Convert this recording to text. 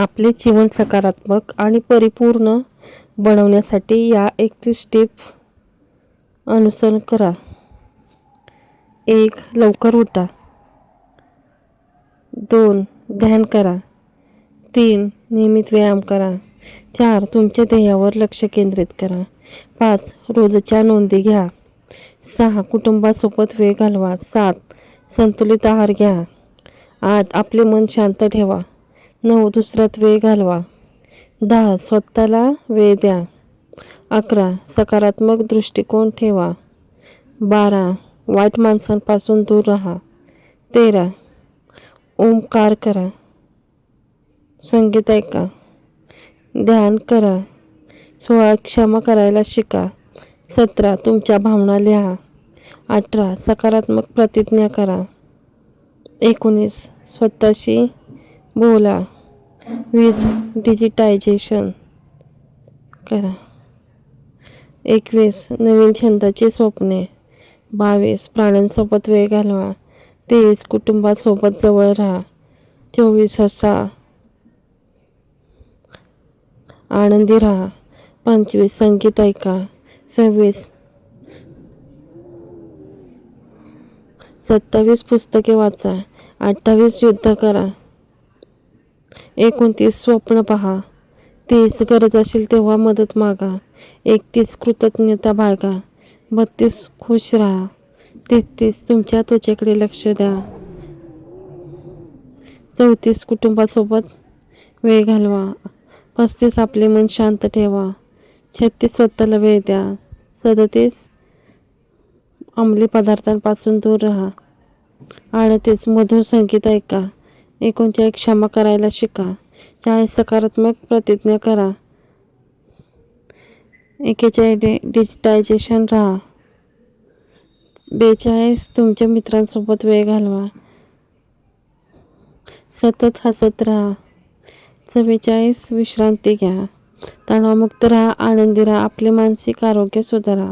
आपले जीवन सकारात्मक आणि परिपूर्ण बनवण्यासाठी या 31 स्टेप अनुसरण करा. 1. लवकर उठा. 2. ध्यान करा. 3. नियमित व्यायाम करा. 4. तुमच्या ध्येयावर लक्ष केंद्रित करा. 5. रोजच्या नोंदी घ्या. 6. कुटुंबासोबत वेळ घालवा. 7. संतुलित आहार घ्या. 8. आपले मन शांत ठेवा. 9. दुसऱ्यात वेळ घालवा. 10. स्वतःला वेळ द्या. 11. सकारात्मक दृष्टिकोन ठेवा. 12. वाईट माणसांपासून दूर राहा. 13. ओमकार करा. संगीत ऐका. ध्यान करा. 16. क्षमा करायला शिका. 17. तुमच्या भावना लिहा. 18. सकारात्मक प्रतिज्ञा करा. 19. स्वतःशी बोला. 20. डिजिटायझेशन करा. 21. नवीन छंदाची स्वप्ने. 22. प्राण्यांसोबत वेळ घालवा. 23. कुटुंबासोबत जवळ राहा. 24. हसा. आनंदी राहा. 25. संगीत ऐका. 26. 27. पुस्तके वाचा. 28. युद्ध करा. 29. स्वप्न पहा. 30. गरज असेल तेव्हा मदत मागा. 31. कृतज्ञता बाळगा. 32. खुश राहा. 33. तुमच्या त्वचेकडे लक्ष द्या. 34. कुटुंबासोबत वेळ घालवा. 35. आपले मन शांत ठेवा. 36. स्वतःला वेळ द्या. 37. अंमली पदार्थांपासून दूर राहा. 38. मधुर संगीत ऐका. 39. क्षमा करायला शिका. 40. सकारात्मक प्रतिज्ञा करा. 41. डिजिटायझेशन राहा. 42. तुमच्या मित्रांसोबत वेळ घालवा. सतत हसत राहा. 44. विश्रांती घ्या. तणावमुक्त राहा. आनंदी राहा. आपले मानसिक आरोग्य सुधारा.